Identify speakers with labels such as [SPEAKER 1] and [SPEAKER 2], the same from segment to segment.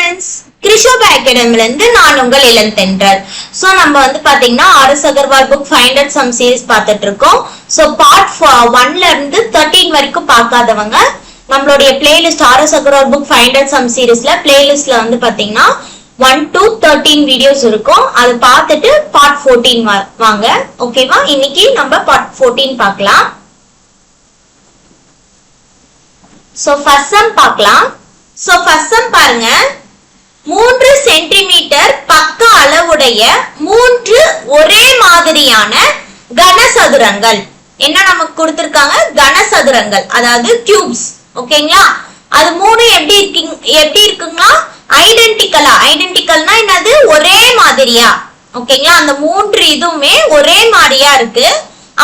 [SPEAKER 1] friends, Krishoba Academy இருந்து நான் உங்கள் இளந்தென்றல். So நம்ம வந்து பாத்தீங்கன்னா RS Agarwal book 500 sum series பார்த்துட்டு இருக்கோம். So part 1 ல இருந்து 13 வரைக்கும் பார்க்காதவங்க நம்மளுடைய playlist RS Agarwal book 500 sum seriesல playlistல வந்து பாத்தீங்கன்னா 1 to 13 videos இருக்கும். அது பார்த்துட்டு part 14 வாங்க. ஓகேவா? இன்னைக்கு நம்ம part 14 பார்க்கலாம். So first sum பார்க்கலாம். So first sum பாருங்க. 3 சென்டிமீட்டர் பக்க அளவுடைய 3 ஒரே மாதிரியான கனசதுரங்கள். என்ன நமக்கு கொடுத்திருக்காங்க? கனசதுரங்கள், அதாவது கியூப்ஸ். ஓகேங்களா? அது 3 எப்படி இருக்குங்களா? ஐடென்டிக்கல்னா என்னது? ஒரே மாதிரியா. ஓகேங்களா? அந்த 3 இதுவுமே ஒரே மாதிரியா இருக்கு.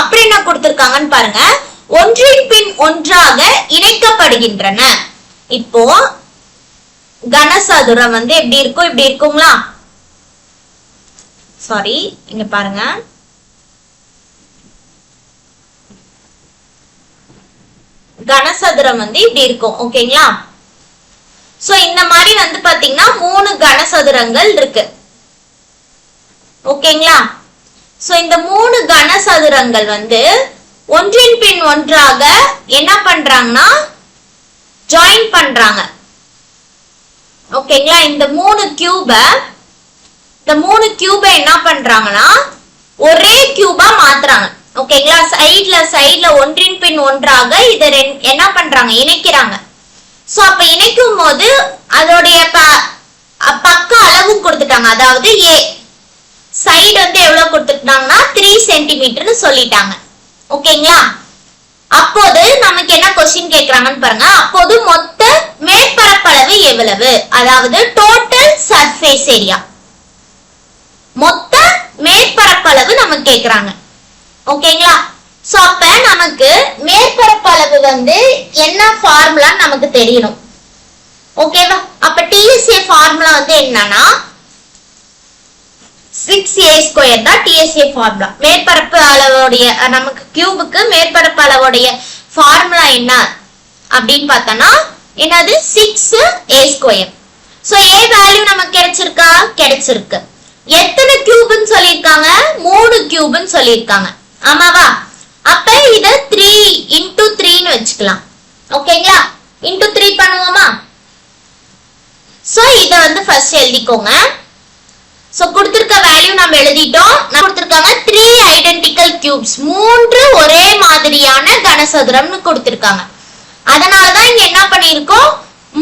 [SPEAKER 1] அப்படி என்ன கொடுத்திருக்காங்கன்னு பாருங்க. ஒன்றின் பின் ஒன்றாக இணைக்கப்படுகின்றன. இப்போ கனசதுரம் வந்து எப்படி இருக்கும்? இப்படி இருக்குங்களா? சாரி, இங்க பாருங்க. கனசதுரம் வந்து இப்படி இருக்கும். ஓகேங்களா? சோ இந்த மாதிரி வந்து பாத்தீங்கன்னா 3 கனசதுரங்கள் இருக்கு. ஓகேங்களா? சோ இந்த 3 கனசதுரங்கள் வந்து ஒன்றின் பின் ஒன்றாக என்ன பண்றாங்கன்னா ஜாயின் பண்றாங்க. ஓகேங்களா? இந்த 3 கியூப என்ன பண்றாங்கன்னா ஒரே கியூபா மாத்துறாங்க. ஓகேங்களா? சைடுல ஒன்றின் பின் ஒன்றாக இத என்ன பண்றாங்க? இணைக்கிறாங்க. சோ அப்ப இணைக்கும் போது அதோடைய பக்க அளவு கொடுத்துட்டாங்க. அதாவது ஏ சைடு வந்து எவ்வளவு கொடுத்துட்டாங்கன்னா 3 சென்டிமீட்டர்னு சொல்லிட்டாங்க. ஓகேங்களா? அப்போது நமக்கு என்ன கொஸ்டின் கேக்குறாங்கன்னு பாருங்க. அப்போது மொத்த மேற்பரப்பளவு எவ்வளவு? அதாவது டோட்டல் சர்ஃபேஸ் ஏரியா, மொத்த மேற்பரப்பளவு நமக்கு கேக்குறாங்க. ஓகேங்களா? சோ அப்ப நமக்கு மேற்பரப்பளவு வந்து என்ன ஃபார்முலா நமக்கு தெரியணும். ஓகேவா? அப்ப TSA ஃபார்முலா வந்து என்னன்னா 6a² தான் TSA ஃபார்முலா. மேற்பரப்பு அளவுடைய நமக்கு கியூபுக்கு மேற்பரப்பு அளவுடைய ஃபார்முலா என்ன அப்படின்னு பார்த்தோம்னா என்னது? 6a². சோ a வேல்யூ நமக்கு கிடைச்சிருக்கு. எத்தனை கியூப்னு சொல்லிருக்காங்க? 3 கியூப்னு சொல்லிருக்காங்க. ஆமாவா? அப்ப இத 3 into 3 ன்னு வெச்சுக்கலாம். ஓகேங்களா? into 3 பண்ணுவோமா? சோ இத வந்து ஃபர்ஸ்ட் எழுதிக்கோங்க. சோ கொடுத்திருக்க வேல்யூ நம்ம எழுதிட்டோம். நான் கொடுத்திருக்காங்க 3 ஐடென்டிக்கல் கியூப்ஸ், 3 ஒரே மாதிரியான கனசதுரம்னு கொடுத்திருக்காங்க. அதனால தான் இங்க என்ன பண்ணிருக்கோம்?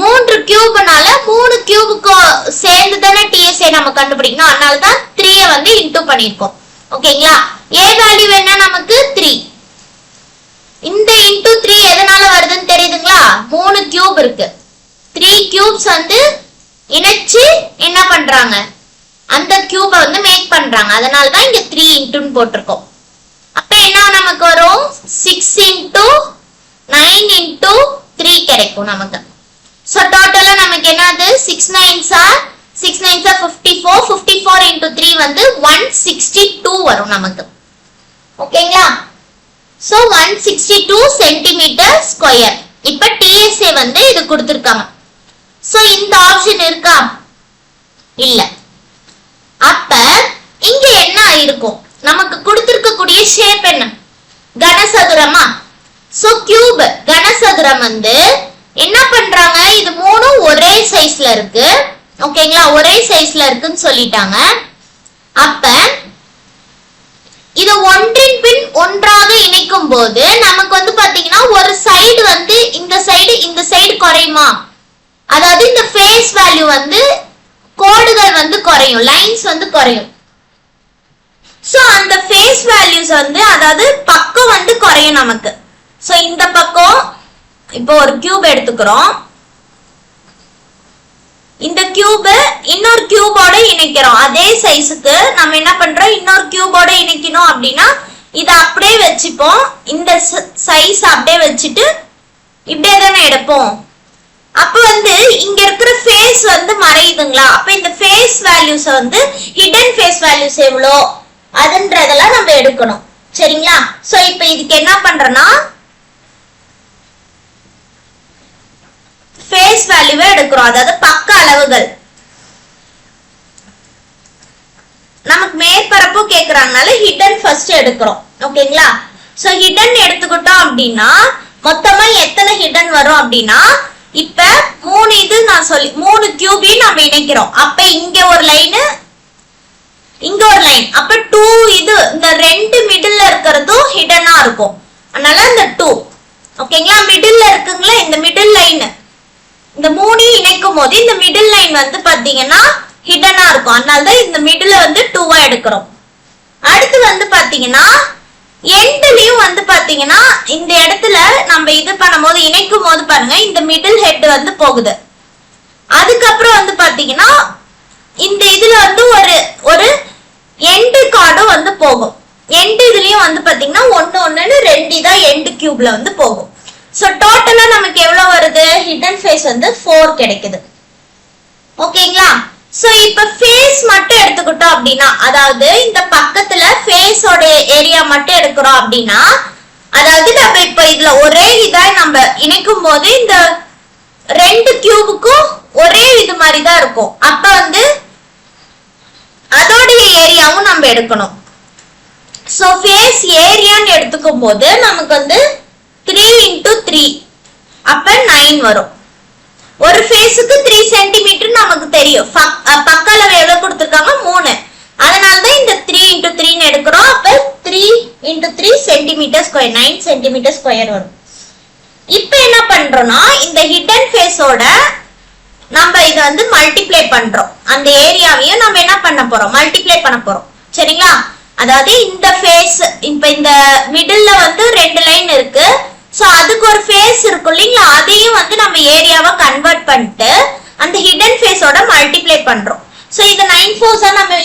[SPEAKER 1] 3 கியூப்னால 3 கியூபுக்கு சேர்ந்து தானே TSA நம்ம கண்டுபிடிக்கணும். அதனால தான் 3 வந்து இன்டு பண்ணிருக்கோம். ஓகேங்களா? A வேல்யூ என்ன நமக்கு? 3. இந்த இன்டு 3 எதனால வருதுன்னு தெரியுதுங்களா? 3 கியூப் இருக்கு. 3 கியூப்ஸ் வந்து இணைச்சு என்ன பண்றாங்க? அந்த கியூப வந்து மேக் பண்றாங்க. அதனால தான் இங்க 3 இன்டுன்னு போட்டிருக்கோம். அப்ப என்ன நமக்கு வரும்? 6 into 9 into 3 கிடைக்கும் நமக்கு. சோ டோட்டலா நமக்கு என்னது? 6 9s are 54. 54 into 3 வந்து 162 வரும் நமக்கு. ஓகேங்களா? So 162 centimetre square. இப்ப TSA வந்து இது கொடுத்திருக்காங்க. சோ இந்த ஆப்ஷன் இருக்கா? இல்ல. அப்ப இங்க என்ன இருக்கும்? நமக்கு கொடுத்திருக்கக்கூடிய ஷேப் என்ன? கனசதுரமா? சோ கியூப் கனசதுரம் வந்து என்ன பண்றாங்க? இது 3 ஒரே சைஸ்ல இருக்கு. ஓகேங்களா? ஒரே சைஸ்ல இருக்குன்னு சொல்லிட்டாங்க. அப்ப இது ஒன்றின் பின் ஒன்றாக இணைக்கும் போது நமக்கு வந்து பாத்தீங்கன்னா ஒரு சைடு வந்து இந்த சைடு குறையுமா? அதாவது இந்த ஃபேஸ் வேல்யூ வந்து கோடுகள் வந்து குறையும், லைன்ஸ் வந்து குறையும். சோ அந்த ஃபேஸ் வேல்யூஸ் வந்து அதாவது பக்கம் வந்து குறையும் நமக்கு. சோ இந்த பக்கம் இப்போ ஒரு கியூப் எடுத்துக்கிறோம். இந்த கியூப் இன்னொரு கியூபோட இணைக்கிறோம். அதே சைஸுக்கு நம்ம என்ன பண்றோம்? இன்னொரு கியூபோட இணைக்கணும் அப்படின்னா இத அப்படியே வச்சுப்போம். இந்த சைஸ் அப்படியே வச்சுட்டு இப்படியே தானே எடுப்போம். அப்ப வந்து இங்க இருக்கிற ஃபேஸ் வந்து மறையுதுங்களா? அப்ப இந்த ஃபேஸ் வேல்யூஸ் வந்து ஹிடன் ஃபேஸ் வேல்யூஸ் எவ்வளோ அதுன்றதெல்லாம் நம்ம எடுக்கணும். சரிங்களா? சோ இப்போ இதுக்கு என்ன பண்றேன்னா ஃபேஸ் வேல்யூவை எடுக்கிறோம், அதாவது பக்க அளவுகள். கேக்குறாங்கனால ஹிடன் ஃபர்ஸ்ட் எடுக்கிறோம். ஓகேங்களா? சோ ஹிடன் எடுத்துக்கிட்டோம் அப்படின்னா மொத்தமா எத்தனை ஹிடன் வரும் அப்படின்னா, இப்ப 3 இது நான் சொல்லி 3 கியூபையும் நம்ம இணைக்கிறோம். அப்ப இங்க ஒரு லைன் இங்க ஒரு லைன், அப்ப 2 இது இந்த ரெண்டு மிடில்ல இருக்கிறதும் ஹிடனா இருக்கும். அதனால இந்த 2 ஓகேங்களா. மிடில்ல இருக்குங்களா இந்த மிடில் லைன், இந்த 3 இணைக்கும் போது இந்த மிடில் லைன் வந்து பாத்தீங்கன்னா ஹிடனா இருக்கும். அதனாலதான் இந்த மிடில்ல வந்து 2வா எடுக்கிறோம். அடுத்து வந்து பாத்தீங்கன்னா எண்ட்லயும் வந்து பாத்தீங்கன்னா இந்த இடத்துல நம்ம இது பண்ணும்போது இணைக்கும் போது பாருங்க இந்த மிடில் ஹெட் வந்து போகுது. அதுக்கப்புறம் வந்து பாத்தீங்கன்னா இந்த இதுல வந்து ஒரு எண்ட் கார்டும் வந்து போகும். எண்ட் இதுலயும் வந்து பாத்தீங்கன்னா 1 1 2 தான் எண்ட் கியூப்ல வந்து போகும். சோ டோட்டலா நமக்கு எவ்வளவு வருது, ஹிடன் ஃபேஸ் வந்து 4 கிடைக்குது. ஓகேங்களா? சோ இப்ப ஃபேஸ் மட்டும் எடுத்துக்கிட்டோம் அப்படின்னா, அதாவது இந்த பக்கத்துல ஃபேஸோட ஏரியா மட்டும் எடுக்கிறோம் அப்படின்னா, அதாவது நம்ம இப்ப இதுல ஒரே இதா நம்ம இணைக்கும் போது இந்த ரெண்டு கியூபுக்கும் ஒரே இது மாதிரி தான் இருக்கும். அப்ப வந்து அதோடைய ஏரியாவும் நம்ம எடுக்கணும். சோ ஃபேஸ் ஏரியான்னு எடுத்துக்கும் போது நமக்கு வந்து 3 into 3 அப்ப 9 வரும். ஒரு ஃபேஸுக்கு 3 சென்டிமீட்டர் நமக்கு தெரியும். பக்க அளவு எவ்வளவு கொடுத்திருக்காங்க 3. அதனாலதான் இந்த 3 into 3 எடுக்கிறோம். அப்ப 3 into 3 centimetre square 9 centimetre square வரும். இப்ப என்ன பண்றோம்னா இந்த ஹிடன் ஃபேஸோட நம்ம இத வந்து மல்டிப்ளை பண்றோம். அந்த ஏரியாவையும் நம்ம என்ன பண்ண போறோம், மல்டிப்ளை பண்ண போறோம். சரிங்களா? அதாவது இந்த ஃபேஸ் இப்ப இந்த மிடில்ல வந்து 2 லைன் இருக்கு. சோ அதுக்கு ஒரு ஃபேஸ் இருக்கும் இல்லைங்களா, அதையும் வந்து நம்ம ஏரியாவை கன்வெர்ட் பண்ணிட்டு அந்த ஹிடன் ஃபேஸோட மல்டிப்ளை பண்றோம். சோ இது 9 4s நம்ம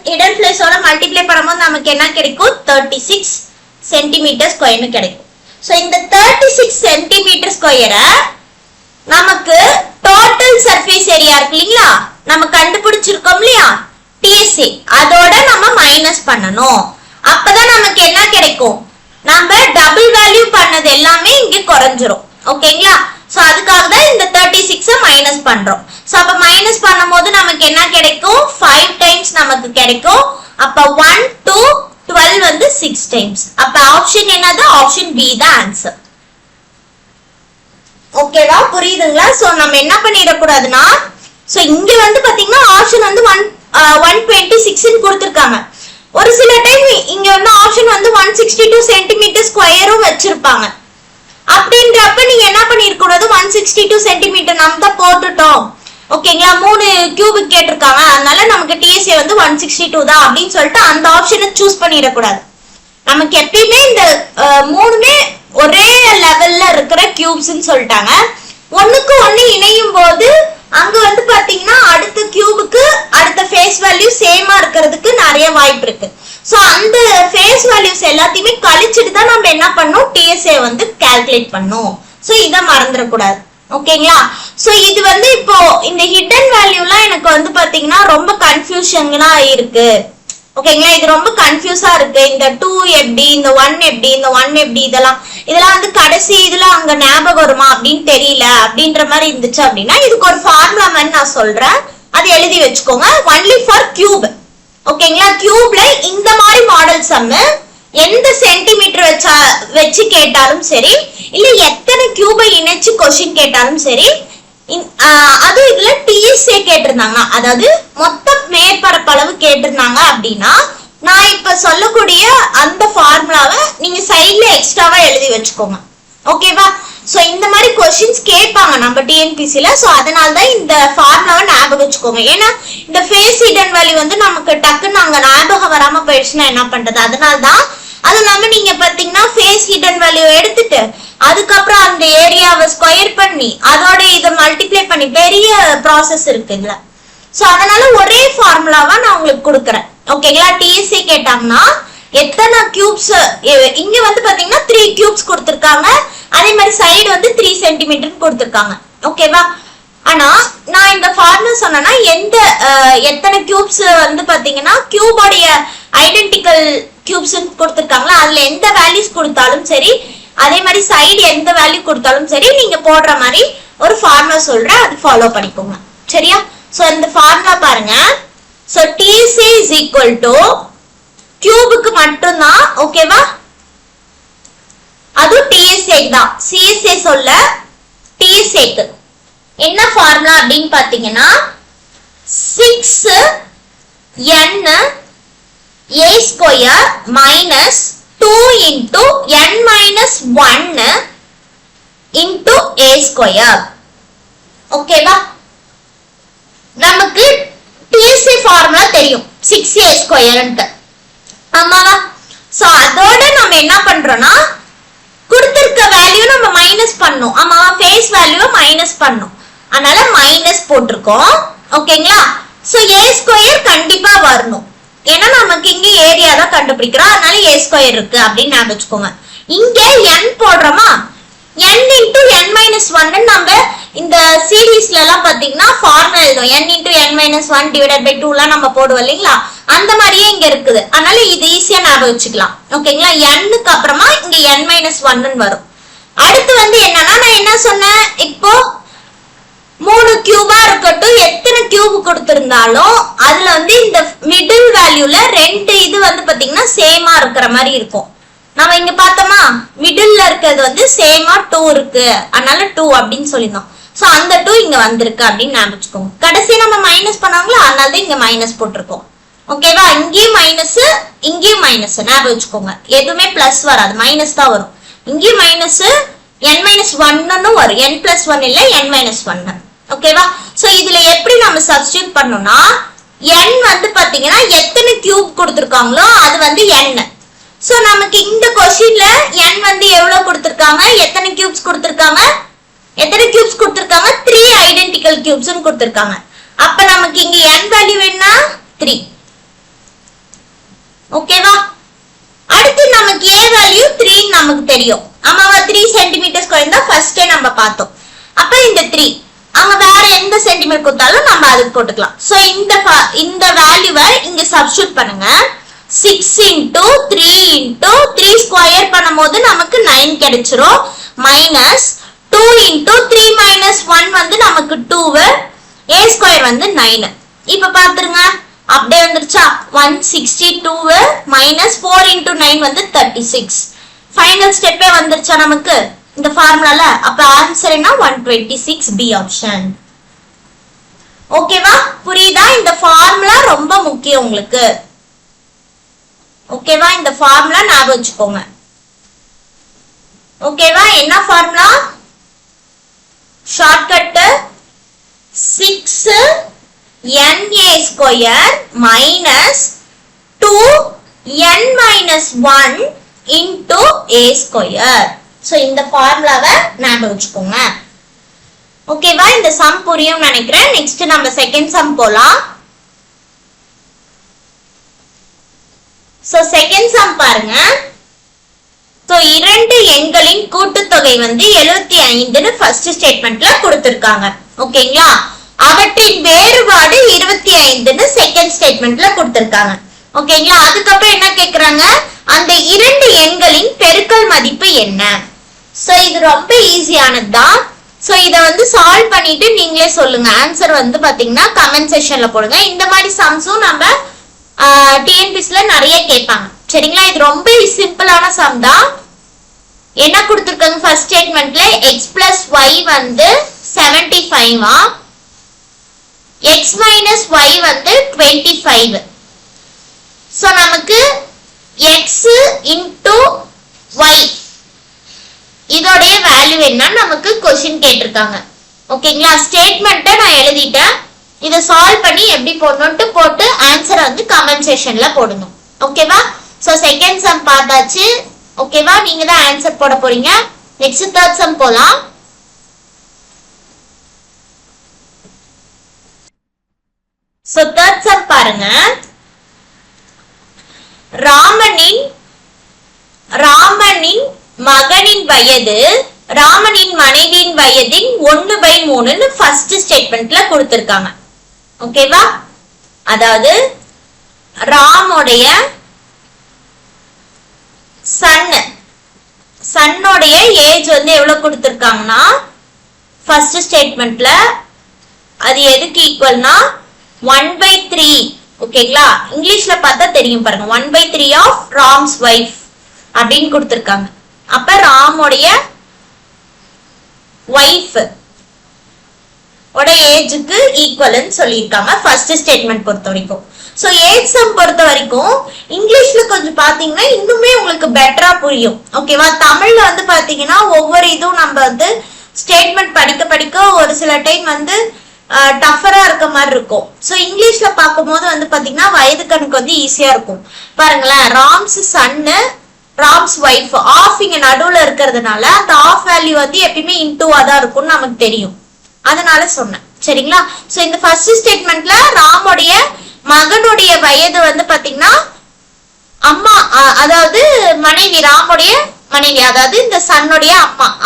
[SPEAKER 1] ஹிடன் ஃபேஸோட மல்டிப்ளை பண்ணும்போது நமக்கு என்ன கிடைக்கும், 36 சென்டிமீட்டர் ஸ்கொயர்னு கிடைக்கும். சோ இந்த 36 சென்டிமீட்டர் ஸ்கொயரை நமக்கு டோட்டல் சர்ஃபேஸ் ஏரியா இருக்கு இல்லைங்களா, நம்ம கண்டுபிடிச்சிருக்கோம் இல்லையா டிஎஸ்ஏ, அதோட நம்ம மைனஸ் பண்ணணும். அப்பதான் நமக்கு என்ன கிடைக்கும், நம்ம டபுள் வேல்யூ பண்ணது எல்லாமே இங்க குறைஞ்சிரும். ஓகேங்களா? சோ அதுக்காக தான் இந்த 36 மைனஸ் பண்றோம். சோ அப்ப மைனஸ் பண்ணும்போது நமக்கு என்ன கிடைக்கும், 5 டைம்ஸ் நமக்கு கிடைக்கும். அப்ப 1 2 12 வந்து 6 டைம்ஸ். அப்ப ஆப்ஷன் என்னது, ஆப்ஷன் பி தான் ஆன்சர். ஓகேவா? புரியுதுங்களா? சோ நம்ம என்ன பண்ணிடக்கூடாதுன்னா, சோ இங்க வந்து பாத்தீங்கன்னா ஆப்ஷன் வந்து 126 கொடுத்திருக்காங்க. ஒரு சில டைம் இங்க வந்து ஆப்ஷன் வந்து 162 சென்டிமீட்டர் ஸ்கொயரும் வச்சிருப்பாங்க. அப்படின்றப்ப நீங்க என்ன பண்ணிருக்கூடாது, 162 சென்டிமீட்டர் நம்ம தான் போட்டுட்டோம். ஓகேங்களா? 3 கியூபிக் கேட்டிருக்காங்க, அதனால நமக்கு டிஎஸ்ஏ வந்து 162 தான் அப்படின்னு சொல்லிட்டு அந்த ஆப்ஷனை சூஸ் பண்ணிடக்கூடாது. நமக்கு எப்பயுமே இந்த 3மே ஒரே லெவல்ல இருக்கிற கியூப்ஸ்ன்னு சொல்லிட்டாங்க. ஒண்ணுக்கு ஒண்ணு இணையும் போது அங்க வந்து பாத்தீங்கன்னா அடுத்த கியூபுக்கு அடுத்த ஃபேஸ் வேல்யூ சேமா இருக்கிறதுக்கு நிறைய வாய்ப்பு இருக்கு. சோ அந்த ஃபேஸ் வேல்யூஸ் எல்லாத்தையுமே கழிச்சிட்டு தான் நம்ம என்ன பண்ணோம், டிஎஸ்ஏ வந்து கால்குலேட் பண்ணோம். சோ இத மறந்துடக்கூடாது. ஓகேங்களா? சோ இது வந்து இப்போ இந்த ஹிடன் வேல்யூலாம் எனக்கு வந்து பாத்தீங்கன்னா ரொம்ப கன்ஃபியூஷனா இருக்கு. ஓகேங்களா? இது ரொம்ப கன்ஃபியூஸா இருக்கு. இந்த 2 எப்படி, இந்த 1 எப்படி, இந்த 1 எப்படி, இதெல்லாம் வந்து கடைசி இதுல அங்க ஞாபகம் வருமா அப்படின்னு தெரியல அப்படின்ற மாதிரி இருந்துச்சு அப்படின்னா இதுக்கு ஒரு ஃபார்முலா மாதிரி நான் சொல்றேன், அது எழுதி வச்சுக்கோங்க. Only for cube. ஓகேங்களா? கியூப்ல இந்த மாதிரி மாடல் சம் எந்த சென்டிமீட்டர் வச்சு கேட்டாலும் சரி, இல்ல எத்தனை கியூபை இணைச்சு கொஸ்டின் கேட்டாலும் சரி, அது இதுல டிஎஸ்ஏ கேட்டிருந்தாங்க, அதாவது மொத்த மேற்பரப்பளவு கேட்டிருந்தாங்க அப்படின்னா நான் இப்ப சொல்லக்கூடிய அந்த ஃபார்முலாவை நீங்க சைட்ல எக்ஸ்ட்ராவா எழுதி வச்சுக்கோங்க. ஓகேவா? சோ இந்த மாதிரி क्वेश्चंस கேட்பாங்க நம்ம டிஎன்பிசில. சோ அதனால தான் இந்த ஃபார்முலாவை ஞாபகம் வச்சுக்கோங்க. ஏன்னா இந்த ஃபேஸ் ஹிடன் வேல்யூ வந்து நமக்கு டக்குன்னு அங்க ஞாபகம் வராம போயிடுச்சுன்னா என்ன பண்றது, அதனால தான். அது இல்லாம நீங்க பாத்தீங்கன்னா ஃபேஸ் ஹிடன் வேல்யூ எடுத்துட்டு அதுக்கப்புறம் அந்த ஏரியாவை ஸ்கொயர் பண்ணி அதோட இதை மல்டிப்ளை பண்ணி பெரிய ப்ராசஸ் இருக்குல்ல. சோ அதனால ஒரே ஃபார்முலாவா நான் உங்களுக்கு கொடுக்குறேன். ஓகேங்களா? டிஎஸ்சி கேட்டாங்கன்னா எத்தனை கியூப்ஸ், இங்க வந்து பாத்தீங்கன்னா 3 கியூப்ஸ் கொடுத்திருக்காங்க, அதே மாதிரி சைடு வந்து 3 சென்டிமீட்டர் கொடுத்திருக்காங்க. ஓகேவா? ஆனா நான் இந்த ஃபார்முலா சொன்னேன்னா எத்தனை கியூப்ஸ் வந்து பாத்தீங்கன்னா கியூபோடைய ஐடென்டிக்கல் கியூப்ஸ் கொடுத்திருக்காங்களா, அதுல எந்த வேல்யூஸ் கொடுத்தாலும் சரி, அதே மாதிரி சைடு எந்த வேல்யூ கொடுத்தாலும் சரி, நீங்க போடுற மாதிரி ஒரு ஃபார்முலா சொல்றேன், அது ஃபாலோ பண்ணிக்கோங்க. சரியா? சோ இந்த ஃபார்முலா பாருங்க. So TSA is equal to கியூபுக்கு மட்டும்தான். ஓகேவா? அது TSA தான், CSA சொல்ல TSA க்கு என்ன ஃபார்முலா அப்படின்னு பாத்தீங்கன்னா 6n a square minus 2 into n minus 1 into a square. ஓகேவா? நமக்கு TSA ஃபார்முலா தெரியும் 6a square ன்ட்டு. ஆமாவா? சோ அதோட நம்ம என்ன பண்றோம்னா கொடுத்திருக்க வேல்யூ நம்ம மைனஸ் பண்ணோம். ஆமாவா? ஃபேஸ் வேல்யூவை மைனஸ் பண்ணோம். அதனால மைனஸ் போட்டிருக்கோம். ஓகேங்களா? சோ a ஸ்கொயர் கண்டிப்பா வரணும். ஏன்னா நமக்கு இங்க ஏரியா தான் கண்டுபிடிக்கிறோம். அதனால a ஸ்கொயர் இருக்கு அப்படின்னு ஞாபகம் வச்சுக்கோங்க. இங்க n போடுறோமா, n into n minus 1 நம்ம இந்த சீரீஸ்ல எல்லாம் பாத்தீங்கன்னா ஃபார்முலா எழுதுவோம். n into n minus 1 divided by 2 லாம் நம்ம போடுவோம் இல்லைங்களா? அந்த மாதிரியே இங்க இருக்குது. அதனால இது ஈஸியா ஞாபகம் வச்சுக்கலாம். ஓகேங்களா? n-க்கு அப்புறமா இங்க n minus 1 வரும். அடுத்து வந்து என்னன்னா நான் என்ன சொன்னேன், இப்போ 3 கியூபா இருக்கட்டும், எத்தனை கியூப் கொடுத்திருந்தாலும் அதுல வந்து இந்த மிடில் வேல்யூல ரெண்டு இது வந்து பாத்தீங்கன்னா சேமா இருக்கிற மாதிரி இருக்கும். நம்ம இங்க பார்த்தோமா, மிடில்ல இருக்கிறது வந்து சேமா 2 இருக்கு, அதனால 2 அப்படின்னு சொல்லிருந்தோம். சோ அந்த 2 இங்க வந்திருக்கு அப்படின்னு ஞாபகம் வச்சுக்கோங்க. கடைசி நம்ம மைனஸ் பண்ணாங்களோ அதனால தான் இங்க மைனஸ் போட்டிருக்கோம். ஓகேவா? இங்கேயும் மைனஸ், இங்கேயும் மைனஸ் ஞாபகம் வச்சுக்கோங்க. எதுவுமே பிளஸ் வராது, மைனஸ் தான் வரும். இங்கேயும் மைனஸ், n minus 1 வரும். n plus 1 இல்ல, n minus 1. ஓகேவா? சோ இதுல எப்படி நம்ம சப்ஸ்டிட்யூட் பண்ணோம்னா n வந்து பாத்தீங்கன்னா எத்தனை கியூப் கொடுத்திருக்காங்களோ அது வந்து n. சோ நமக்கு இந்த क्वेश्चनல n வந்து எவ்வளவு கொடுத்திருக்காங்க, எத்தனை கியூப்ஸ் கொடுத்திருக்காங்க, 3 ஐடென்டிக்கல் கியூப்ஸ் கொடுத்திருக்காங்க. அப்ப நமக்கு இங்க n வேல்யூ என்ன, 3. ஓகேவா? அடுத்து நமக்கு a வேல்யூ 3 நமக்கு தெரியும். ஆமாவா? 3 சென்டிமீட்டர் ஸ்கொயர் தான் ஃபர்ஸ்டே நம்ம பார்த்தோம். அப்ப இந்த 3 அங்க வேற எந்த சென்டிமீட்டர் கொடுத்தாலும் நம்ம அதுக்கு போட்டுக்கலாம். சோ இந்த வேல்யூவை இங்க சப்ஸ்டிட்யூட் பண்ணுங்க. 6 into 3 into 3 ஸ்கொயர் பண்ணும்போது நமக்கு 9 கிடைச்சிரும். மைனஸ் 2 into 3 minus 1 வந்து நமக்கு 2, a ஸ்கொயர் வந்து 9. இப்ப பாத்துருங்க, அப்படியே வந்துருச்சா? 162 மைனஸ் 4 into 9 வந்து 36. ஃபைனல் ஸ்டெப்பே வந்துருச்சா நமக்கு இந்த ஃபார்முலால? அப்ப ஆன்சர் என்ன, 126 B ஆப்ஷன். ஓகேவா? புரியுதா? இந்த ஃபார்முலா ரொம்ப முக்கியம் உங்களுக்கு. ஓகேவா? இந்த ஃபார்முலா ஞாபகம் வச்சுக்கோங்க. ஓகேவா? என்ன formula? Shortcut 6na square minus 2n minus 1 into a square. So இந்த ஃபார்முலாவை ஞாபகம் வச்சுக்கோங்க. ஓகேவா? இந்த சம் புரியும் நினைக்கிறேன். நெக்ஸ்ட் நம்ம செகண்ட் சம் போலாம். சோ செகண்ட் சம் பாருங்க. சோ இரண்டு எண்களின் கூட்டுத்தொகை வந்து 75ன்னு ஃபர்ஸ்ட் ஸ்டேட்மெண்ட்ல கொடுத்திருக்காங்க. ஓகேங்களா? அவற்றின் வேறுபாடு 25ன்னு செகண்ட் ஸ்டேட்மெண்ட்ல கொடுத்திருக்காங்க. ஓகேங்களா? அதுக்கப்புறம் என்ன கேக்குறாங்க, அந்த இரண்டு எண்களின் பெருக்கல் மதிப்பு என்ன? சோ இது ரொம்ப ஈஸியானது தான். சோ இத வந்து சால்வ் பண்ணிட்டு நீங்களே சொல்லுங்க. ஆன்சர் வந்து பாத்தீங்கன்னா கமெண்ட் செக்ஷன்ல போடுங்க. இந்த மாதிரி சம்ஸும் நம்ம டிஎன்பிஎஸ்ல நிறைய கேட்பாங்க. சரிங்களா? இது ரொம்ப சிம்பிளான சம் தான். என்ன கொடுத்திருக்காங்க ஃபர்ஸ்ட் ஸ்டேட்மெண்ட்ல, x plus y வந்து 75 x minus y வந்து 25. சோ நமக்கு x into y இதோடைய வேல்யூ என்னன்னு நமக்கு क्वेश्चन கேட்டிருக்காங்க. ஓகேங்களா? ஸ்டேட்மெண்ட்டை நான் எழுதிட்டேன். இதை சால்வ் பண்ணி எப்படி போடணும்னு போட்டு ஆன்சர் வந்து கமெண்ட் செக்ஷன்ல போடுங்க. ஓகேவா? சோ செகண்ட் சம் பார்த்தாச்சு. ஓகேவா? நீங்க தான் ஆன்சர் போட போறீங்க. நெக்ஸ்ட் தேர்ட் சம் போலாம். சோ தேர்ட் சம் பாருங்க. ராமனின் மகனின் வயது ராமனின் மனைவியின் வயதின் 1/3ன்னு ஃபர்ஸ்ட் ஸ்டேட்மெண்ட்ல கொடுத்திருக்காங்க. ஓகேவா? அதாவது ராமோடைய சன்னோடைய ஏஜ் வந்து எவ்வளவு கொடுத்திருக்காங்கன்னா ஃபர்ஸ்ட் ஸ்டேட்மெண்ட்ல அது எதுக்கு ஈக்குவல்னா 1/3 ஓகேங்களா? இங்கிலீஷ்ல பார்த்தா தெரியும் பாருங்க, 1/3 ஆஃப் ராம்ஸ் வைஃப் அப்படின்னு கொடுத்திருக்காங்க. அப்ப ராமோடைய வைஃப் ஓட ஏஜுக்கு ஈக்குவல்னு சொல்லியிருக்காங்க ஃபர்ஸ்ட் ஸ்டேட்மெண்ட் பொறுத்த வரைக்கும். ஸோ ஏஜ் சம் பொறுத்த வரைக்கும் இங்கிலீஷ்ல கொஞ்சம் பாத்தீங்கன்னா இன்னுமே உங்களுக்கு பெட்டரா புரியும். ஓகேவா? தமிழ்ல வந்து பாத்தீங்கன்னா ஒவ்வொரு இதுவும் நம்ம வந்து ஸ்டேட்மெண்ட் படிக்க படிக்க ஒரு சில டைம் வந்து டஃபரா இருக்க மாதிரி இருக்கும். ஸோ இங்கிலீஷ்ல பார்க்கும்போது வந்து பாத்தீங்கன்னா வயது கணக்கு வந்து ஈஸியா இருக்கும். பாருங்களேன், ராம்ஸ் சன்னு ராம்ஸ் வைஃப் ஆஃப் இங்க நடுவுல இருக்கிறதுனால அந்த ஆஃப் வேல்யூ வந்து எப்பயுமே இன்டூவா தான் இருக்கும்னு நமக்கு தெரியும். அதனால சொன்னேன். சரிங்களா? சோ இந்த ஃபர்ஸ்ட் ஸ்டேட்மெண்ட்ல ராமுடைய மகனுடைய வயது வந்து பாத்தீங்கன்னா அம்மா, அதாவது மனைவி, ராமுடைய மனைவி, அதாவது இந்த சன்னுடைய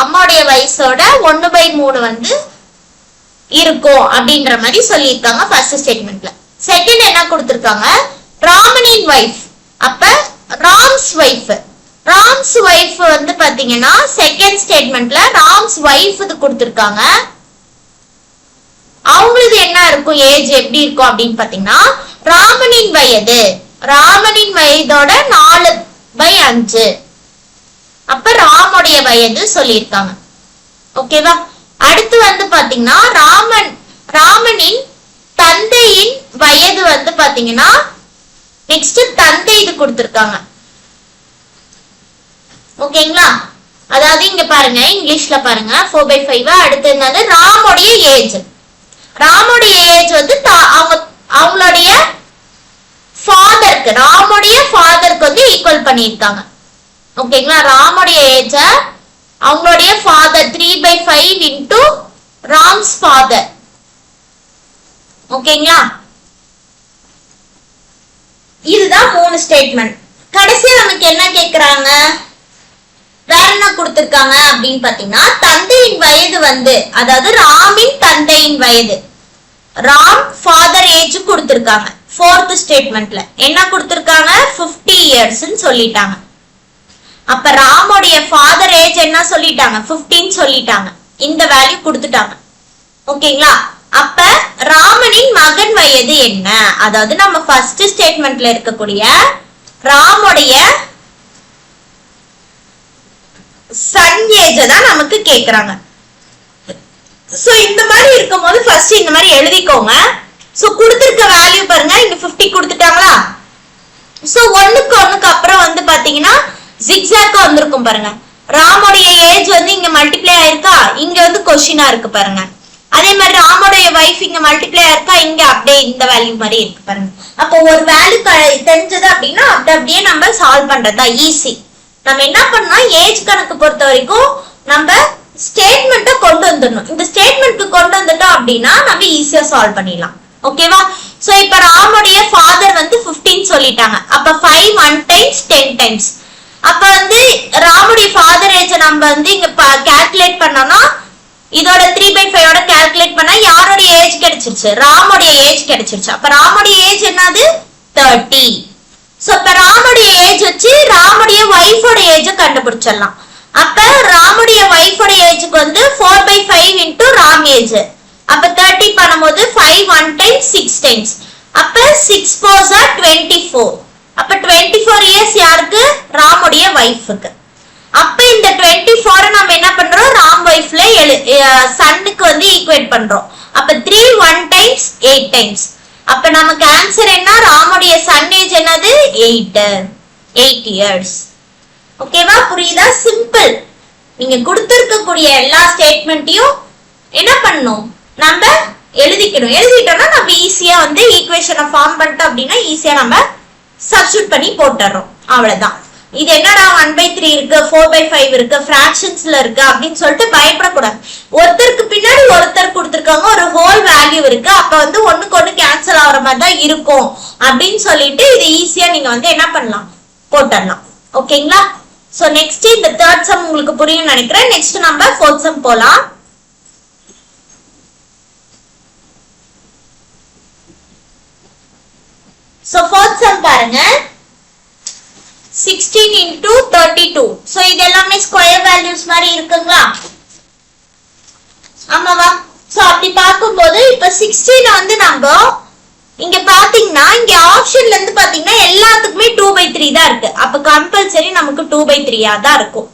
[SPEAKER 1] அம்மாவுடைய வயசோட 1/3 வந்து இருக்கும் அப்படின்ற மாதிரி சொல்லியிருக்காங்க ஃபர்ஸ்ட் ஸ்டேட்மெண்ட்ல. செகண்ட் என்ன கொடுத்திருக்காங்க, ராமனின் வைஃப். அப்ப ராம்ஸ் வைஃப், ராம்ஸ் வைஃப் வந்து பாத்தீங்கன்னா செகண்ட் ஸ்டேட்மெண்ட்ல ராம்ஸ் வைஃப் கொடுத்திருக்காங்க. அவங்களுக்கு என்ன இருக்கும், ஏஜ் எப்படி இருக்கும் அப்படின்னு பாத்தீங்கன்னா ராமனின் வயது, ராமனின் வயதோட 4/5. அப்ப ராமுடைய வயது சொல்லியிருக்காங்க. ஓகேவா? அடுத்து வந்து பாத்தீங்கன்னா ராமனின் தந்தையின் வயது வந்து பாத்தீங்கன்னா நெக்ஸ்ட் தந்தை இது கொடுத்திருக்காங்க. ஓகேங்களா? அதாவது இங்க பாருங்க, இங்கிலீஷ்ல பாருங்க 4/5. அடுத்து என்னது, ராமுடைய ஏஜ். ராமுடைய ஏஜ் வந்து அவங்களுடைய ஃபாதருக்கு, ராமுடைய ஃபாதருக்கு வந்து ஈக்குவல் பண்ணியிருக்காங்க. ஓகேங்களா? ராமுடைய ஏஜ அவங்களுடைய ஃபாதர் 3/5 இன்டு ராம்ஸ் ஃபாதர். ஓகேங்களா? இதுதான் 3 ஸ்டேட்மெண்ட். கடைசியா நமக்கு என்ன கேக்குறாங்க, வேற என்ன கொடுத்திருக்காங்க அப்படின்னு பாத்தீங்கன்னா தந்தையின் வயது வந்து, அதாவது ராமின் தந்தையின் வயது, ராம் ஃபாதர் ஏஜ் கொடுத்திருக்காங்க. ஃபோர்த் ஸ்டேட்மெண்ட்ல என்ன கொடுத்திருக்காங்க, 50 இயர்ஸ் சொல்லிட்டாங்க. அப்ப ராமுடைய ஃபாதர் ஏஜ் என்ன சொல்லிட்டாங்க, 15 சொல்லிட்டாங்க. இந்த வேல்யூ கொடுத்துட்டாங்க. ஓகேங்களா? அப்ப ராமனின் மகன் வயது என்ன, அதாவது நம்ம ஃபர்ஸ்ட் ஸ்டேட்மெண்ட்ல இருக்கக்கூடிய ராமுடைய சன் ஏஜ் தான் நமக்கு கேக்குறாங்க. சோ இந்த மாதிரி இருக்கும்போது ஃபர்ஸ்ட் இந்த மாதிரி எழுதிக்கோங்க. சோ கொடுத்திருக்க வேல்யூ பாருங்க, இங்க 50 கொடுத்துட்டாங்களா. சோ ஒண்ணுக்கு அப்புறம் வந்து பாத்தீங்கன்னா ஜிக்ஸாக்கா வந்திருக்கும் பாருங்க. ராமுடைய ஏஜ் வந்து இங்க மல்டிப்ளை ஆயிருக்கா, இங்க வந்து கொஸ்டினா இருக்கு பாருங்க. அதே மாதிரி ராமுடைய வைஃப் இங்க மல்டிப்ளை ஆயிருக்கா, இங்க அப்படியே இந்த வேல்யூ மாதிரி இருக்கு பாருங்க. அப்போ ஒரு வேல்யூ தெரிஞ்சது அப்படின்னா அப்படியே நம்ம சால்வ் பண்றதா ஈஸி. நம்ம என்ன பண்ணா ஏஜ் கணக்கு பொறுத்த வரைக்கும் நம்ம ஸ்டேட்மெண்ட்டை கொண்டு வந்துடணும். இந்த ஸ்டேட்மெண்ட்க்கு கொண்டு வந்துட்டோம் அப்படின்னா நம்ம ஈஸியா சால்வ் பண்ணிடலாம். ஓகேவா? சோ இப்ப ராமுடைய ஃபாதர் வந்து 15 சொல்லிட்டாங்க. அப்ப 5 1 டைம்ஸ் 10 டைம்ஸ். அப்ப வந்து ராமுடைய ஃபாதர் ஏஜ் நம்ம வந்து இங்க கால்குலேட் பண்ணோம்னா இதோட 3/5 ஓட கால்குலேட் பண்ணா யாரோட ஏஜ் கிடைச்சிருச்சு, ராமுடைய ஏஜ் கிடைச்சிருச்சு. அப்ப ராமுடைய ஏஜ் என்னது 30. சோ இப்ப ராமுடைய ஏஜ் வச்சு ராமுடைய வைஃபோட ஏஜ் கண்டுபிடிச்சிடலாம். அப்ப ராமுடைய வைஃபோட ஏஜ்க்கு வந்து 4/5 இன்டு ராம் ஏஜ். அப்ப 30 பண்ணும்போது 5 1 டைம்ஸ் 6 டைம்ஸ். அப்ப 6 4s are 24. அப்ப 24 இயர்ஸ் யாருக்கு, ராமுடைய வைஃப்க்கு. அப்ப இந்த 24 நம்ம என்ன பண்றோம், ராம் வைஃப்ல சன்னுக்கு வந்து ஈக்குவேட் பண்றோம். அப்ப 3 1 டைம்ஸ் 8 டைம்ஸ். அப்ப நமக்கு ஆன்சர் என்ன, ராமுடைய சன் ஏஜ் என்னது 8 இயர்ஸ். ஓகேவா? புரியுதா? சிம்பிள். நீங்க கொடுத்திருக்கக்கூடிய எல்லா ஸ்டேட்மெண்ட்டையும் என்ன பண்ணணும், நம்ம எழுதிக்கணும். எழுதிட்டோம்னா நம்ம ஈஸியா வந்து ஈக்குவேஷனை ஃபார்ம் பண்ணிட்டோம் அப்படின்னா ஈஸியா நம்ம சப்ஸ்டிட்யூட் பண்ணி போட்டுறோம். அவ்வளவுதான். இது என்னடா 1/3 இருக்கு, 4/5 இருக்கு, ஃபிராக்ஷன்ஸ்ல இருக்கு அப்படின்னு சொல்லிட்டு பயப்படக்கூடாது. ஒருத்தருக்கு பின்னாடி ஒருத்தர் கொடுத்திருக்காங்க, ஒரு ஹோல் வேல்யூ இருக்கு. அப்ப வந்து ஒண்ணுக்கு ஒண்ணு கேன்சல் ஆகுற மாதிரி தான் இருக்கும் அப்படின்னு சொல்லிட்டு இது ஈஸியா நீங்க வந்து என்ன பண்ணலாம், போட்டுடலாம். ஓகேங்களா? சோ நெக்ஸ்ட் இந்த தேர்ட் சம் உங்களுக்கு புரியும் நினைக்கிறேன். நெக்ஸ்ட் நம்ம ஃபோர்த் சம் போலாம். சோ ஃபோர்த் சம் பாருங்க, 16 into 32. சோ இது எல்லாமே ஸ்கொயர் வேல்யூஸ் மாதிரி இருக்குங்களா? ஆமாவா? சோ அப்படி பார்க்கும்போது இப்ப 16 வந்து நம்ம இங்க பாத்தீங்கன்னா இங்க இருந்து பாத்தீங்கன்னா எல்லாத்துக்குமே 2/3 தான் இருக்கு. அப்ப கம்பல்சரி நமக்கு 2/3 தான் இருக்கும்.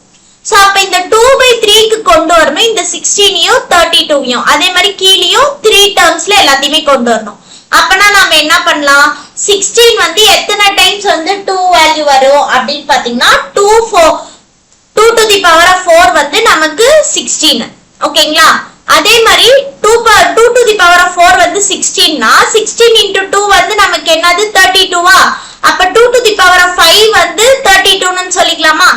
[SPEAKER 1] சோ அப்ப இந்த 2/3க்கு கொண்டு வரணும் இந்த 16யும் 32யும். அதே மாதிரி கீழேயும் 3 டேர்ம்ஸ்ல எல்லாத்தையுமே கொண்டு வரணும். அப்பனா நாம என்ன பண்ணலாம், 16 வந்து எத்தனை டைம்ஸ் வந்து 2 வேல்யூ வரும் அப்படின்னு பாத்தீங்கன்னா 2 to the power of 4 வந்து நமக்கு 16. ஓகேங்களா? அதே மாதிரி 2 to the power of 4 வந்து 16 னா 16 into 2 வந்து நமக்கு என்னது 32வா? அப்ப 2 to the power of 5 வந்து 32 ன்னு சொல்லிக்கலாமா?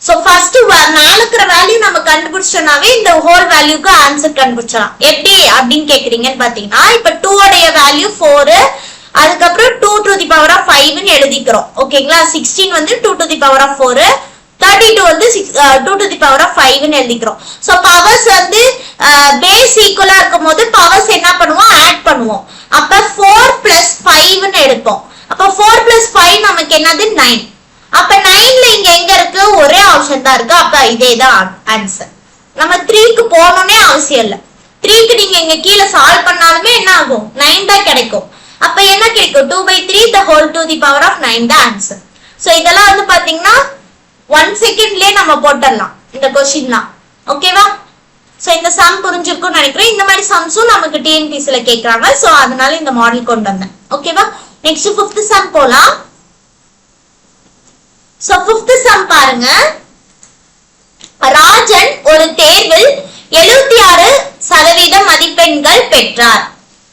[SPEAKER 1] சோ ஃபர்ஸ்ட் மேல இருக்கிற வேல்யூ நம்ம கண்டுபிடிச்சோம்னாவே இந்த ஹோல் வேல்யூக்கு ஆன்சர் கண்டுபிடிச்சலாம். எப்படி அப்படின்னு கேக்குறீங்கன்னு பாத்தீங்கன்னா இப்ப 2 உடைய வேல்யூ 4, அதுக்கப்புறம் 2 to the power of 5 ன்னு எழுதிக்கிறோம். ஓகேங்களா? 16 வந்து 2 to the power of 4, 32 வந்து 2 to the power of 5 ன்னு எழுதிக்கிறோம். சோ பவர்ஸ் வந்து பேஸ் ஈக்குவலா இருக்கும்போது பவர்ஸ் என்ன பண்ணுவோம், ஆட் பண்ணுவோம். அப்ப 4 plus 5 ன்னு எடுப்போம். அப்ப 4 plus 5 நமக்கு என்னது 9. அப்ப 9ல இங்க எங்க இருக்கு, ஒரே ஆப்ஷன் தான் இருக்கு. அப்ப இதேதான் ஆன்சர். நம்ம 3க்கு போகணும்னே அவசியம் இல்ல. 3க்கு நீங்க இங்க கீழே சால்வ் பண்ணாலுமே என்ன ஆகும், 9 தான் கிடைக்கும். அப்ப என்ன கிடைக்கும், 2/3 the whole to the power of 9 தான் ஆன்சர். சோ இதெல்லாம் வந்து பாத்தீங்கன்னா 1 செகண்ட்லயே நம்ம போட்டுடலாம் இந்த கொஸ்டின்லாம். ஓகேவா? சோ இந்த சம் புரிஞ்சிருக்கும்னு நினைக்கிறேன். இந்த மாதிரி சம்ஸும் நமக்கு டிஎன்பிசில கேக்குறாங்க. சோ அதனால இந்த மாடல் கொண்டு வந்தேன். ஓகேவா? நெக்ஸ்ட் 5th சம் போலாம். சோ 5th சம் பாருங்க. ராஜன் ஒரு தேர்வில் 76% மதிப்பெண்கள் பெற்றார்.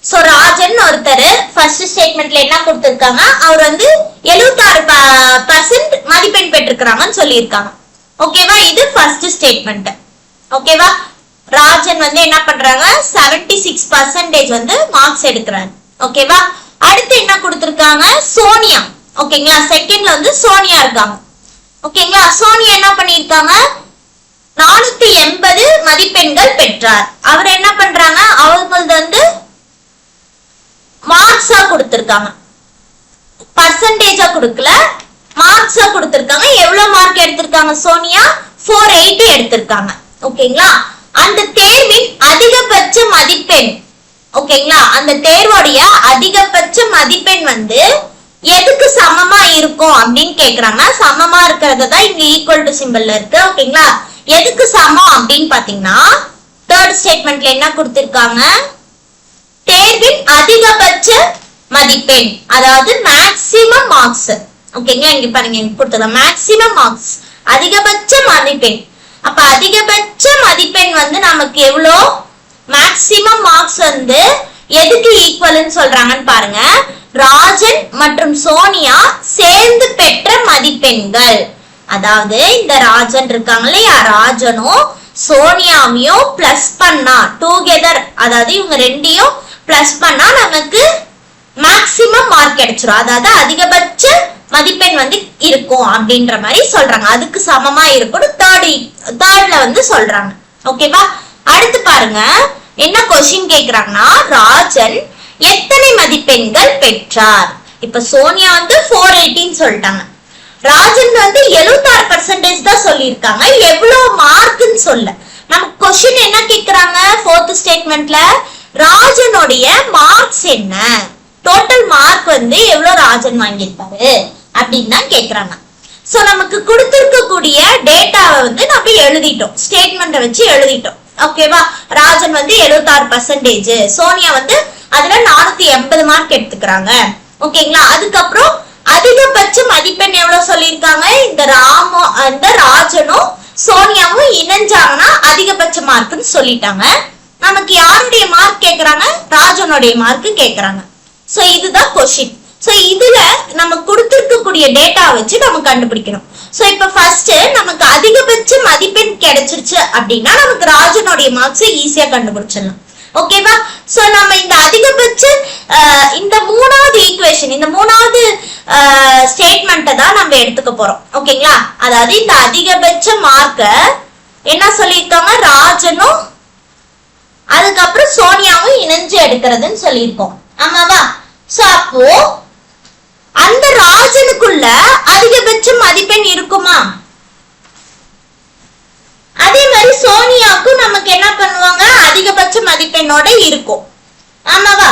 [SPEAKER 1] சோ ராஜன் ஒருத்தர் ஃபர்ஸ்ட் ஸ்டேட்மெண்ட்ல என்ன கொடுத்திருக்காங்க, அவர் வந்து 76% மதிப்பெண் பெற்றிருக்காங்கன்னு சொல்லியிருக்காங்க. ஓகேவா? இது ஃபர்ஸ்ட் ஸ்டேட்மெண்ட். ஓகேவா? ராஜன் வந்து என்ன பண்றாங்க, 76% வந்து மார்க்ஸ் எடுக்கிறாங்க. ஓகேவா? அடுத்து என்ன கொடுத்திருக்காங்க, சோனியா. ஓகேங்களா? செகண்ட்ல வந்து சோனியா இருக்காங்க. ஓகேங்களா? சோனியா என்ன பண்ணிருக்காங்க, 480 மதிப்பெண்கள் பெற்றார். அவர் என்ன பண்றாங்க, அவங்களுக்கு வந்து மார்க்ஸா கொடுத்திருக்காங்க, பர்சன்டேஜா கொடுக்கல, மார்க்ஸா கொடுத்திருக்காங்க. எவ்வளவு மார்க் எடுத்திருக்காங்க சோனியா, 480 எடுத்திருக்காங்க. ஓகேங்களா? அந்த தேர்வின் அதிகபட்ச மதிப்பெண், ஓகேங்களா, அந்த தேர்வோடைய அதிகபட்ச மதிப்பெண் வந்து எதுக்கு சமமா இருக்கும் அப்படின்னு கேக்குறாங்க. சமமா இருக்கிறது தான் இங்க ஈக்குவல் டு சிம்பிள்ல இருக்கு. ஓகேங்களா? எதுக்கு சமம் அப்படின்னு பாத்தீங்கன்னா தேர்ட் ஸ்டேட்மெண்ட்ல என்ன கொடுத்திருக்காங்க, தேர்வின் அதிகபட்ச மதிப்பெண், அதாவது மேக்ஸிமம் மார்க்ஸ். ஓகேங்களா? இங்க பாருங்க, இங்க கொடுத்துருக்காங்க மேக்ஸிமம் மார்க்ஸ், அதிகபட்ச மதிப்பெண். அப்ப அதிகபட்ச மதிப்பெண் வந்து நமக்கு எவ்வளோ, மேக்ஸிமம் மார்க்ஸ் வந்து எதுக்கு ஈக்குவல்னு சொல்றாங்கன்னு பாருங்க, ராஜன் மற்றும் சோனியா சேர்ந்து பெற்ற மதிப்பெண்கள். அதாவது இந்த ராஜன் இருக்காங்க இல்லையா, ராஜனும் சோனியாவையும் பிளஸ் பண்ணா டுகெதர், அதாவது இவங்க ரெண்டையும் பிளஸ் பண்ணா நமக்கு மேக்ஸிமம் மார்க் கிடைச்சிரும். அதாவது அதிகபட்ச மதிப்பெண் வந்து இருக்கும் அப்படின்ற மாதிரி சொல்றாங்க. அதுக்கு சமமா இருக்கும் தேர்ட்ல வந்து சொல்றாங்க. ஓகேவா? அடுத்து பாருங்க என்ன கொஸ்டின் கேக்குறாங்கன்னா, ராஜன் எத்தனை மதிப்பெண்கள் பெற்றார். இப்ப சோனியா வந்து 480 சொல்லிட்டாங்க, ராஜன் வந்து 76% தான் சொல்லியிருக்காங்க. எவ்வளவு மார்க்னு சொல்ல. நமக்கு கொஸ்டின் என்ன கேக்குறாங்க, 4th ஸ்டேட்மெண்ட்ல ராஜனுடைய மார்க்ஸ் என்ன, டோட்டல் மார்க் வந்து எவ்வளவு ராஜன் வாங்கியிருப்பாரு அப்படின்னு தான் கேக்குறாங்க. சோ நமக்கு கொடுத்திருக்கக்கூடிய டேட்டாவை வந்து நம்ம எழுதிட்டோம், ஸ்டேட்மெண்ட்டை வச்சு எழுதிட்டோம். ஓகேவா? ராஜன் வந்து 76%, சோனியா வந்து அதுல 480 மார்க் எடுத்துக்கிறாங்க. ஓகேங்களா? அதுக்கப்புறம் அதிகபட்ச மதிப்பெண் எவ்வளவு சொல்லியிருக்காங்க, இந்த ராஜனும் சோனியாவும் இணைஞ்சாங்கன்னா அதிகபட்ச மார்க்னு சொல்லிட்டாங்க. நமக்கு யாருடைய மார்க் கேக்குறாங்க, ராஜனுடைய மார்க் கேக்குறாங்க. சோ இதுதான் கொஸ்டின். சோ இதுல நம்ம கொடுத்திருக்கக்கூடிய டேட்டா வச்சு நம்ம கண்டுபிடிக்கணும். சோ இப்ப ஃபர்ஸ்ட் நமக்கு அதிகபட்ச மதிப்பெண் கிடைச்சிருச்சு அப்படின்னா நமக்கு ராஜனுடைய மார்க்ஸ் ஈஸியா கண்டுபிடிச்சிடலாம். ஓகேவா? சோ நம்ம இந்த அதிகபட்ச இந்த மூணாவது ஈக்குவேஷன், இந்த மூணாவது ஸ்டேட்மெண்ட்டை தான் நம்ம எடுத்துக்க போறோம். ஓகேங்களா? அதாவது இந்த அதிகபட்ச மார்க்க என்ன சொல்லியிருக்காங்க, ராஜனும் அதுக்கப்புறம் சோனியாவும் இணைஞ்சு எடுக்கிறதுன்னு சொல்லியிருக்கோம். ஆமாவா? சோ அப்போ அந்த ராஜனுக்குள்ள அதிகபட்ச மதிப்பெண் இருக்குமா, அதே மாதிரி சோனியாவுக்கும் நமக்கு என்ன பண்ணுவாங்க, அதிகபட்ச மதிப்பெண்ணோட இருக்கும். ஆமாவா?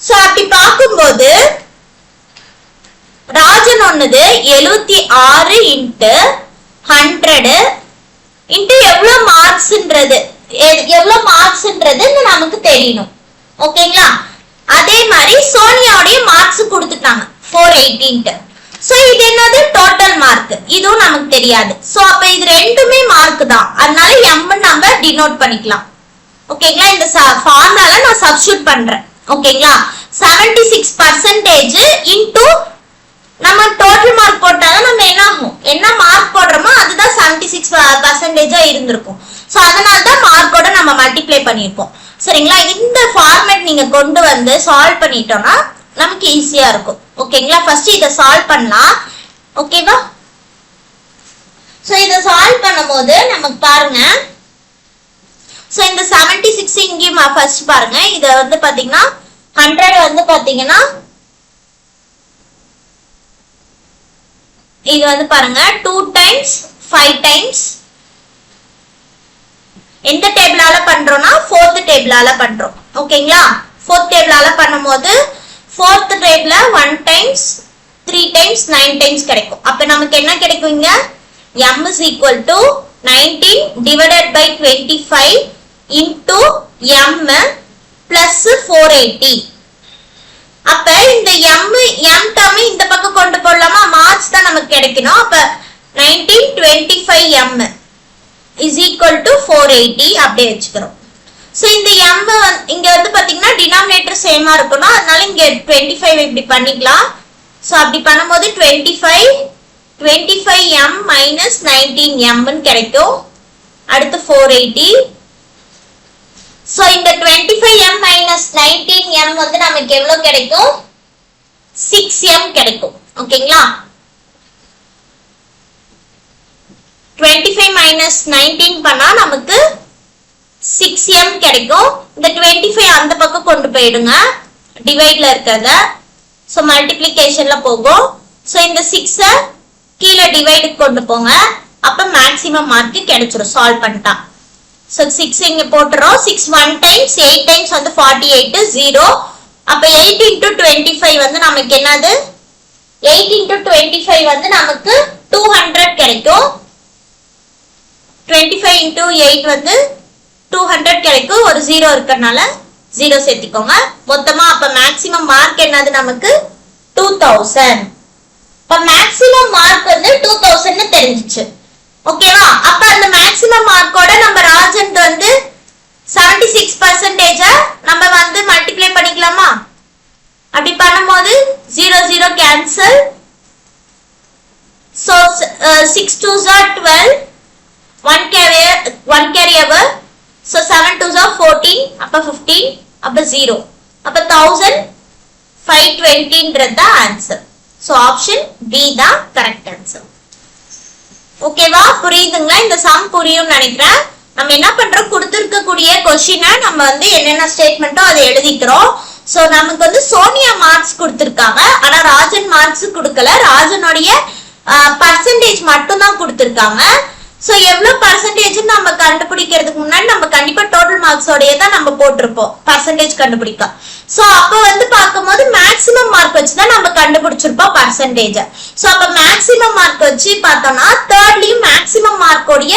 [SPEAKER 1] சோ அப்படி பார்க்கும்போது சொன்னது 76 இன்ட்டு 100 இன்ட்டு எவ்வளவு மார்க்ஸ்ன்றது நமக்கு தெரியணும். ஓகேங்களா? அதே மாதிரி சோனியாவுடைய மார்க்ஸ் கொடுத்துட்டாங்க 480. சோ இது என்னது டோட்டல் மார்க், இதுவும் நமக்கு தெரியாது. சோ அப்ப இது ரெண்டுமே மார்க் தான், அதனால m நம்ம டினோட் பண்ணிக்கலாம். ஓகேங்களா? இந்த ஃபார்முலால நான் சப்ஸ்டிட்யூட் பண்றேன். ஓகேங்களா? 76% இன்டு நம்ம டோட்டல் மார்க் போட்டாலும் நம்ம என்ன மார்க் போடுறோமோ அதுதான் 76% இருந்திருக்கும். சோ அதனால தான் மார்க்கோட நம்ம மல்டிப்ளை பண்ணிருப்போம். சரிங்களா? இந்த ஃபார்மேட் நீங்க கொண்டு வந்து சால்வ் பண்ணிட்டோம்னா நமக்கு ஈஸியா இருக்கும். ஓகேங்களா? ஃபர்ஸ்ட் இத சால்வ் பண்ணலாம். ஓகேவா? சோ இத சால்வ் பண்ணும்போது நமக்கு பாருங்க, சோ இந்த 76 இங்க ஃபர்ஸ்ட் பாருங்க, இத வந்து பாத்தீங்கன்னா 100 வந்து பாத்தீங்கன்னா இது வந்து பாருங்க 2 டைம்ஸ் 5 டைம்ஸ் எந்த டேபிளால பண்றோம்னா 4th டேபிளால பண்றோம். ஓகேங்களா? 4th டேபிளால பண்ணும்போது 4th டேபிள்ல 1 டைம்ஸ் 3 டைம்ஸ் 9 டைம்ஸ் கிடைக்கும். அப்ப நமக்கு என்ன கிடைக்குங்க? m is equal to 19 divided by 25 into m plus 480. அப்ப இந்த m டேர்ம் இந்த பக்கம் கொண்டு போடலாமா? மார்க்ஸ் தான் நமக்கு கிடைக்கணும். அப்ப 19 25m is equal to 480 அப்படியே வெச்சுக்கிறோம். சோ இந்த m இங்க வந்து பாத்தீங்கன்னா டினாமினேட்டர் சேமா இருக்கும்னா அதனால இங்க 25 இப்படி பண்ணிக்கலாம். சோ அப்படி பண்ணும்போது 25m minus 19m ன்னு கிடைக்கும். அடுத்து 480. சோ இந்த 25m minus 19m வந்து நமக்கு எவ்வளவு கிடைக்கும்? 6m கிடைக்கும். ஓகேங்களா? 25 minus 19 பண்ணா நமக்கு 6m கிடைக்கும். இந்த 25 அந்த பக்கம் கொண்டு போயிடுங்க, டிவைட்ல இருக்கிறத. சோ மல்டிப்ளிகேஷன்ல போகும். சோ இந்த 6 கீழ டிவைடுக்கு கொண்டு போங்க, அப்ப மேக்ஸிமம் மார்க் கிடைச்சிரும் சால்வ் பண்ணிட்டா. சோ 6 இங்க போட்டுறோம். 6 1 டைம்ஸ் 8 டைம்ஸ் வந்து 48 0. அப்ப 8 into 25 வந்து நமக்கு என்னது? 8 into 25 வந்து நமக்கு 200 கிடைக்கும். 25 into 8 வந்து 200 கிடைக்கும். ஒரு 0 இருக்கறனால 0 சேர்த்திக்கோங்க. மொத்தமா அப்ப மேக்ஸிமம் மார்க் என்னது நமக்கு? 2000. அப்ப மேக்ஸிமம் மார்க் வந்து 2000 ன்னு தெரிஞ்சிச்சு. ஓகேவா? அப்ப அந்த மேக்ஸிமம் மார்க்கோட நம்ம ராஜன் வந்து 76% நம்ம வந்து மல்டிப்ளை பண்ணிக்கலாமா? அப்படி பண்ணும்போது 0 0 cancel. So 6 2s are 12, 1 carry over. So 7 2s are 14, அப்ப 15, அப்ப 0. அப்ப 1520 ன்றது தான் ஆன்சர். சோ ஆப்ஷன் B தான் கரெக்ட் ஆன்சர். ஓகேவா? புரியுதுங்களா? இந்த சம் புரியும் நினைக்கிறேன். நம்ம என்ன பண்றோம், கொடுத்திருக்க கூடிய क्वेश्चனை நம்ம வந்து என்னென்ன ஸ்டேட்மென்ட்டோ அதை எழுதிக்கிறோம். சோ நமக்கு வந்து சோனியா மார்க்ஸ் கொடுத்திருக்காங்க, ஆனா ராஜன் மார்க்ஸ் கொடுக்கல. ராஜனுடைய பர்சன்டேஜ் மட்டும் தான் கொடுத்திருக்காங்க. சோ எவ்வளவு பர்சன்டேஜ் நம்ம கண்டுபிடிக்கிறதுக்கு முன்னாடி நம்ம கண்டிப்பா டோட்டல் மார்க்ஸோடயே தான் நம்ம போட்டிருப்போம் பர்சன்டேஜ் கண்டுபிடிக்க. சோ அப்ப வந்து பார்க்கும்போது மேக்ஸிமம் மார்க் வச்சு தான் நம்ம கண்டுபிடிச்சிருப்போம் பர்சன்டேஜ். சோ அப்ப மேக்ஸிமம் மார்க் வச்சு பார்த்தோம்னா தேர்ட்லயும் மேக்ஸிமம் மார்க்கோடைய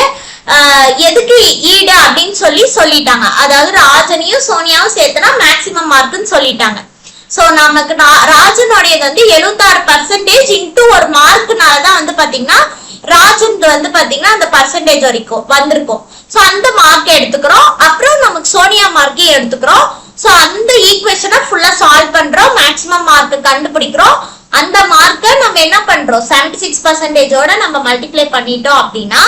[SPEAKER 1] எதுக்கு ஈடு அப்படின்னு சொல்லிட்டாங்க. அதாவது ராஜனையும் சோனியாவும் சேர்த்தனா மேக்ஸிமம் மார்க்னு சொல்லிட்டாங்க. சோ நமக்கு ராஜனுடையது வந்து 76% இன்டு ஒரு மார்க்னாலதான் வந்து பாத்தீங்கன்னா ராஜனுக்கு வந்து பாத்தீங்கன்னா அந்த பர்சன்டேஜ் வரைக்கும் வந்திருக்கும். சோ அந்த மார்க் எடுத்துக்கிறோம். அப்புறம் நமக்கு சோனியா மார்க்கையும் எடுத்துக்கிறோம். சோ அந்த ஈக்குவேஷனை ஃபுல்லா சால்வ் பண்றோம், மேக்ஸிமம் மார்க் கண்டுபிடிக்கிறோம். அந்த மார்க்கை நம்ம என்ன பண்றோம், 76%ஓட நம்ம மல்டிப்ளை பண்ணிட்டோம் அப்படின்னா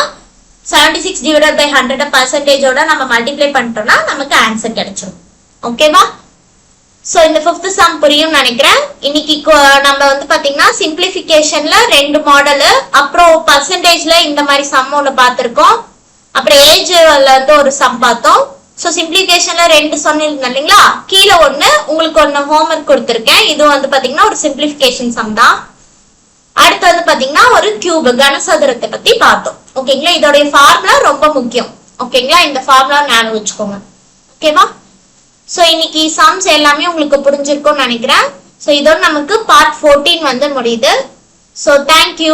[SPEAKER 1] 76 divided by 100 பர்சன்டேஜோட நம்ம மல்டிப்ளை பண்ணிட்டோம்னா நமக்கு ஆன்சர் கிடைச்சிடும். ஓகேவா? சோ இந்த 5th சம் புரியும் நினைக்கிறேன். இன்னைக்கு நம்ம வந்து பாத்தீங்கன்னா சிம்பிளிஃபிகேஷன்ல 2 மாடல், அப்புறம் பர்சன்டேஜ்ல இந்த மாதிரி சம் ஒண்ணு பார்த்திருக்கோம், அப்புறம் ஏஜ்ல வந்து ஒரு சம் பார்த்தோம். சோ சிம்பிளிஃபிகேஷன்ல 2 சொன்னீங்க இல்லைங்களா, கீழே ஒண்ணு உங்களுக்கு ஒண்ணு ஹோம்வொர்க் கொடுத்திருக்கேன். இது வந்து பாத்தீங்கன்னா ஒரு சிம்பிளிஃபிகேஷன் சம் தான். அடுத்து வந்து பாத்தீங்கன்னா ஒரு கியூப் கனசதுரத்தை பத்தி பார்த்தோம். ஓகேங்களா? இதோட ஃபார்முலா ரொம்ப முக்கியம். ஓகேங்களா? இந்த ஃபார்முலா ஞாபகம் வச்சுக்கோங்க. ஓகேவா? சோ இன்னைக்கு சம்ஸ் எல்லாமே உங்களுக்கு புரிஞ்சிருக்கும்னு நினைக்கிறேன். சோ இதோட நமக்கு பார்ட் 14 வந்து முடியுது. So thank you.